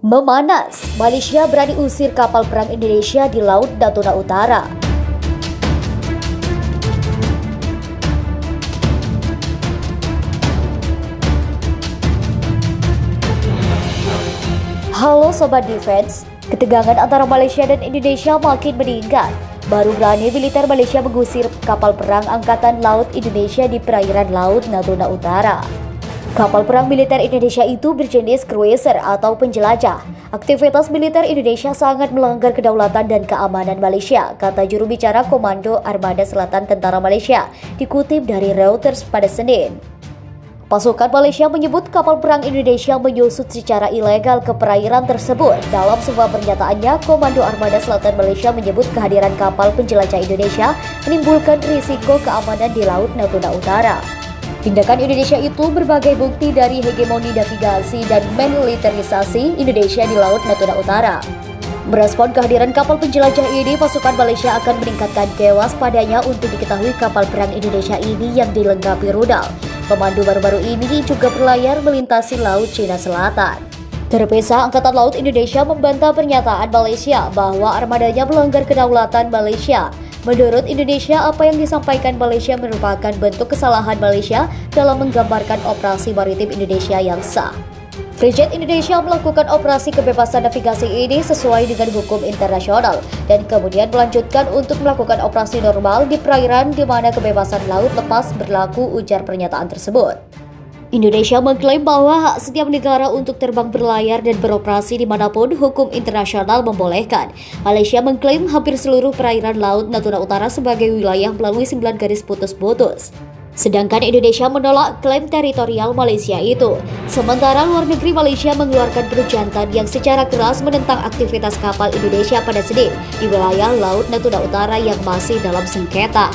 Memanas, Malaysia berani usir kapal perang Indonesia di Laut Natuna Utara. Halo Sobat Defense, ketegangan antara Malaysia dan Indonesia makin meningkat. Baru berani militer Malaysia mengusir kapal perang Angkatan Laut Indonesia di perairan Laut Natuna Utara. Kapal perang militer Indonesia itu berjenis cruiser atau penjelajah. Aktivitas militer Indonesia sangat melanggar kedaulatan dan keamanan Malaysia, kata juru bicara Komando Armada Selatan Tentara Malaysia, dikutip dari Reuters pada Senin. Pasukan Malaysia menyebut kapal perang Indonesia menyusut secara ilegal ke perairan tersebut. Dalam sebuah pernyataannya, Komando Armada Selatan Malaysia menyebut kehadiran kapal penjelajah Indonesia menimbulkan risiko keamanan di Laut Natuna Utara. Tindakan Indonesia itu berbagai bukti dari hegemoni navigasi dan militerisasi Indonesia di Laut Natuna Utara. Merespon kehadiran kapal penjelajah ini, pasukan Malaysia akan meningkatkan kewaspadanya untuk diketahui kapal perang Indonesia ini yang dilengkapi rudal. Pemandu baru-baru ini juga berlayar melintasi Laut Cina Selatan. Terpisah, Angkatan Laut Indonesia membantah pernyataan Malaysia bahwa armadanya melanggar kedaulatan Malaysia. Menurut Indonesia, apa yang disampaikan Malaysia merupakan bentuk kesalahan Malaysia dalam menggambarkan operasi maritim Indonesia yang sah. Frigate Indonesia melakukan operasi kebebasan navigasi ini sesuai dengan hukum internasional dan kemudian melanjutkan untuk melakukan operasi normal di perairan di mana kebebasan laut lepas berlaku, ujar pernyataan tersebut. Indonesia mengklaim bahwa hak setiap negara untuk terbang, berlayar, dan beroperasi dimanapun hukum internasional membolehkan. Malaysia mengklaim hampir seluruh perairan Laut Natuna Utara sebagai wilayah melalui 9 garis putus-putus. Sedangkan Indonesia menolak klaim teritorial Malaysia itu. Sementara luar negeri Malaysia mengeluarkan perjanjian yang secara keras menentang aktivitas kapal Indonesia pada Senin di wilayah Laut Natuna Utara yang masih dalam sengketa.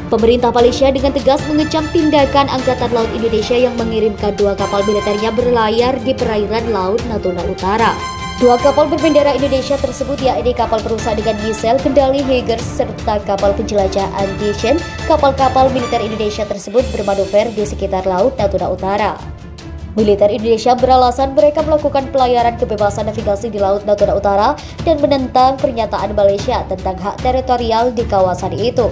Pemerintah Malaysia dengan tegas mengecam tindakan Angkatan Laut Indonesia yang mengirimkan 2 kapal militernya berlayar di perairan Laut Natuna Utara. 2 kapal berbendera Indonesia tersebut yakni kapal perusak dengan misel kendali Hager serta kapal penjelajah Ambition. Kapal-kapal militer Indonesia tersebut bermanuver di sekitar Laut Natuna Utara. Militer Indonesia beralasan mereka melakukan pelayaran kebebasan navigasi di Laut Natuna Utara dan menentang pernyataan Malaysia tentang hak teritorial di kawasan itu.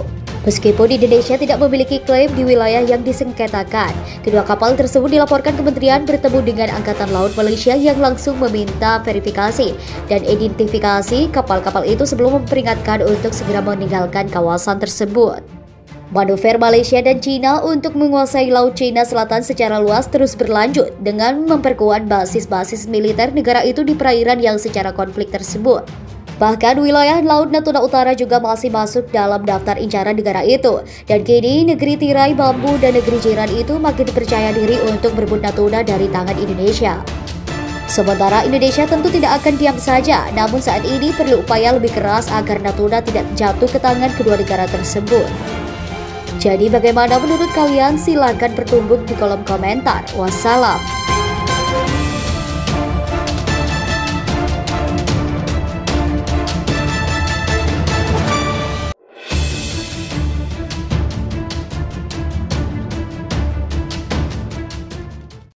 Meskipun Indonesia tidak memiliki klaim di wilayah yang disengketakan, kedua kapal tersebut dilaporkan kementerian bertemu dengan Angkatan Laut Malaysia yang langsung meminta verifikasi dan identifikasi kapal-kapal itu sebelum memperingatkan untuk segera meninggalkan kawasan tersebut. Manuver Malaysia dan China untuk menguasai Laut Cina Selatan secara luas terus berlanjut dengan memperkuat basis-basis militer negara itu di perairan yang secara konflik tersebut. Bahkan wilayah Laut Natuna Utara juga masih masuk dalam daftar incaran negara itu. Dan kini negeri tirai bambu dan negeri jiran itu makin dipercaya diri untuk merebut Natuna dari tangan Indonesia. Sementara Indonesia tentu tidak akan diam saja, namun saat ini perlu upaya lebih keras agar Natuna tidak jatuh ke tangan kedua negara tersebut. Jadi bagaimana menurut kalian? Silakan bertumbuk di kolom komentar. Wassalam.